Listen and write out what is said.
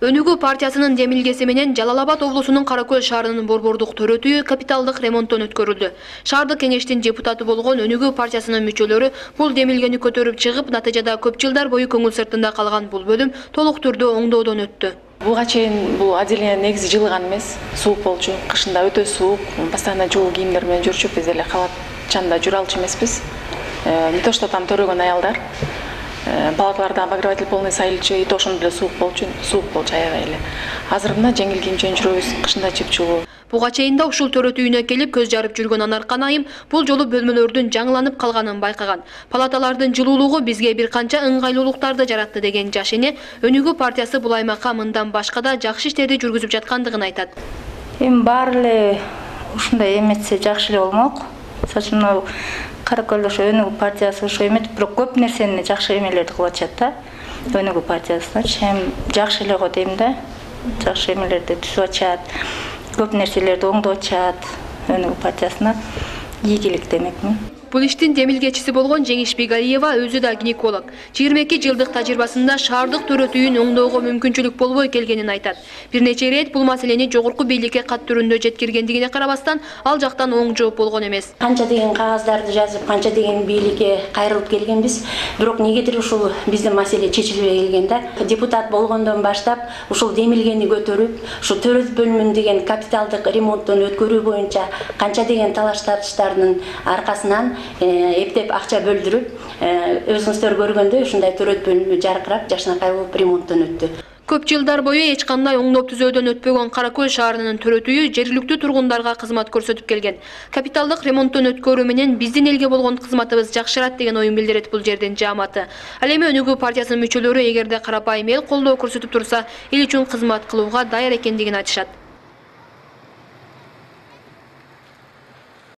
Өнүгүү партиясынын демилгеси менен Жалал Абад облусунун Каракөл шаарынын борбордук төрөтүйү капиталдык ремонттон өткөрүлдү. Шаардык кеңештин депутаты болгон Өнүгүү партиясынын мүчөлөрү бул демилгени көтөрүп чыгып, натыйжада көп жылдар бою көңүл сыртында калган бул бөлүм толук түрдө оңдоодон өттү. Буга чейин бул отделение негизи жылыган эмес, суук болчу. Кышында өтө суук, постоянно жылуу кийимдер менен жүрчүп, биз эле калатчанда жүрө алчу эмеспиз. Не то что там төрөгөн аялдар. Балакларда обогреватель полный сайылчу, и то ошондо деле суук болчу аябай эле. Азыр мына жеңил кийимчен жүрөбүз, кышында чыпчылуу. Буга чейин да ушул төрөтүйүнө келип көз жарып жүргөн Анаркан айым бул жолу бөлмөлөрдүн жаңыланып калганын байкаган. Палаталардын жылуулугу бизге бир канча ыңгайлуулуктарды жаратты деген жаш эне Өнүгүү партиясы бул аймакка мындан башка да жакшы иштерди жүргүзүп жаткандыгын айтат. Эми баары эле ушундай эметсе жакшы эле болмок. Мисалы Каракөлдө ошо Өнүгүү партиясы ошо эметип, бирок көп нерсени жакшы эмелерди кылып атышат да. Өнүгүү партиясычы эми жакшы эле го дейм да. Жакшы эмелерди түзүп атышат. Көп нерселерди оңдоп атышат. Өнүгүү партиясына ийгилик демекмин. Бул иштин демилгечиси болгон Жеңиш Бегалиева өзү да гинеколог. 22 жылдык тажрыйбасында шаардык төрөтүйүн оңдоого мүмкүнчүлүк болбой келгенин айтат. Бир нече ирет бул маселени жогорку бийликке кат түрүндө жеткиргендигине карабастан, ал жактан оң жооп болгон эмес. Канча деген кагаздарды жазып, канча деген бийликке кайрылып келгенбиз, бирок негедир ушул биздин маселе чечилбей келген да. Депутат болгондон баштап ушул демилгени көтөрүп, ушу төрөт бөлүмүн деген капиталдык ремонттон өткөрүү боюнча канча деген талаш тартыштардын аркасынан эптеп акча бөлдүрүп, өзүңүздөр көргөндөй ушундай төрөт бөлүмү жаркырап, жашнакай болуп ремонттон өттү. Көп жылдар бою эч кандай оңдоп түзөөдөн өтпөгөн Каракөл шаарынын төрөтүйү жергиликтүү тургундарга кызмат көрсөтүп келген. Капиталдык ремонттон өткөрүү менен биздин элге болгон кызматыбыз жакшырат деген оюн билдирет бул жердин жааматы. Ал эми Өнүгүү партиясынын мүчөлөрү эгерде карапайым эл колдоо көрсөтүп турса, эл үчүн кызмат кылууга даяр экендигин айтышат.